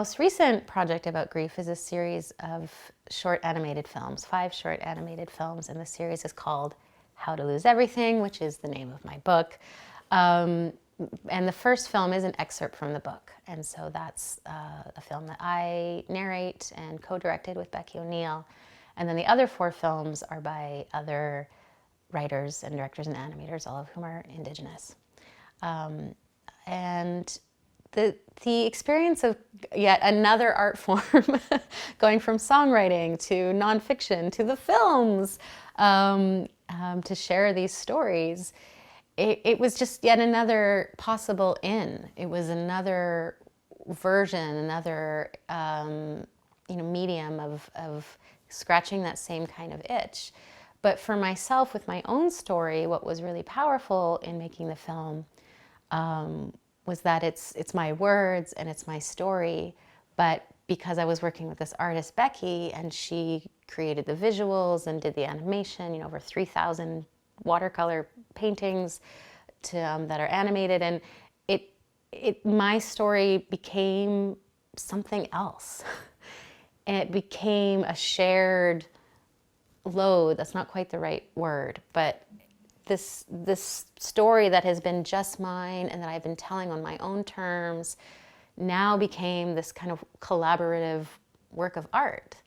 most recent project about grief is a series of short animated films, 5 short animated films, and the series is called How to Lose Everything, which is the name of my book. And the first film is an excerpt from the book, and so that's a film that I narrate and co-directed with Becky O'Neill. And then the other 4 films are by other writers and directors and animators, all of whom are Indigenous. And the experience of yet another art form, going from songwriting to nonfiction to the films, to share these stories, it was just yet another possible in. It was another version, another medium of scratching that same kind of itch. But for myself, with my own story, what was really powerful in making the film was that it's my words and it's my story, but because I was working with this artist, Becky, and she created the visuals and did the animation, over 3,000 watercolor paintings that are animated, and my story became something else. It became a shared load. That's not quite the right word, but this story that has been just mine and that I've been telling on my own terms now became this kind of collaborative work of art.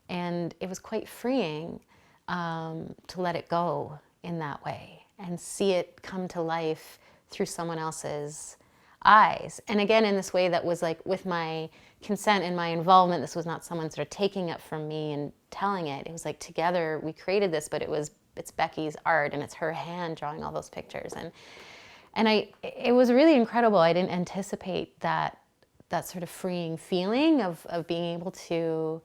And it was quite freeing to let it go in that way and see it come to life through someone else's eyes. And again, in this way that was like with my consent and my involvement. This was not someone sort of taking it from me and telling it. It was like together we created this, but it's Becky's art and it's her hand drawing all those pictures. And it was really incredible. I didn't anticipate that sort of freeing feeling of being able to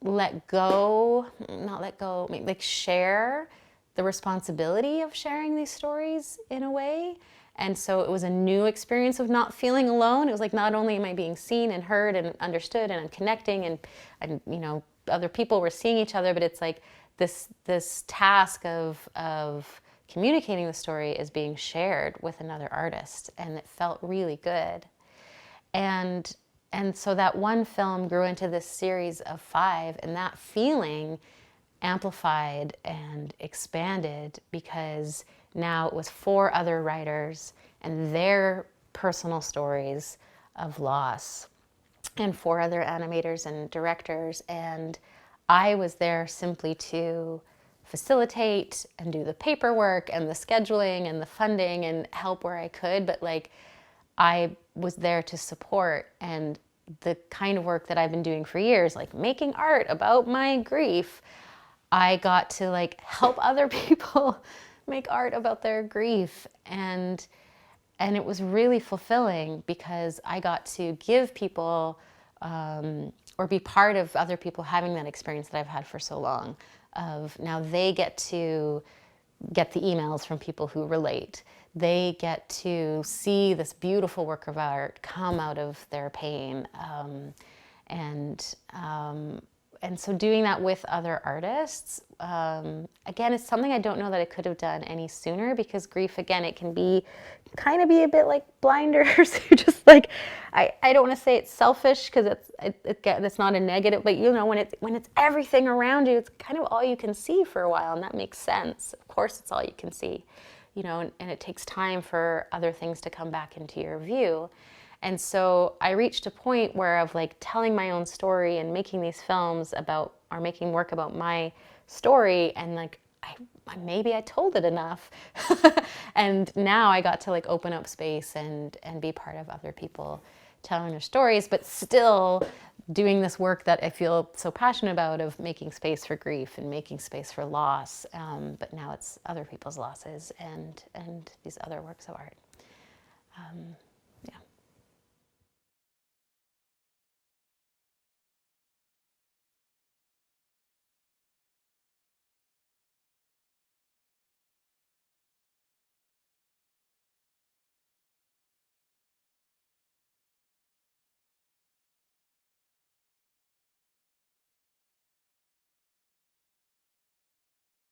let go, not let go, like share the responsibility of sharing these stories in a way. And so it was a new experience of not feeling alone. It was like, not only am I being seen and heard and understood and I'm connecting and other people were seeing each other, but it's like this task of communicating the story is being shared with another artist, and it felt really good. And so that one film grew into this series of 5, and that feeling amplified and expanded because now it was 4 other writers and their personal stories of loss, and 4 other animators and directors, and I was there simply to facilitate and do the paperwork and the scheduling and the funding and help where I could, but like I was there to support. And the kind of work that I've been doing for years, like making art about my grief, I got to like help other people make art about their grief, and it was really fulfilling because I got to give people or be part of other people having that experience that I've had for so long. Of now they get to get the emails from people who relate. They get to see this beautiful work of art come out of their pain, and so doing that with other artists, again, it's something I don't know that I could have done any sooner, because grief, again, it can be kind of be a bit like blinders. You're just like, I don't want to say it's selfish because it's not a negative, but when it's everything around you, it's kind of all you can see for a while, and that makes sense. Of course, it's all you can see, and it takes time for other things to come back into your view. And so I reached a point where of like telling my own story and making these films about, or making work about my story, and like maybe I told it enough. And now I got to like open up space and be part of other people telling their stories, but still doing this work that I feel so passionate about, of making space for grief and making space for loss. But now it's other people's losses and these other works of art.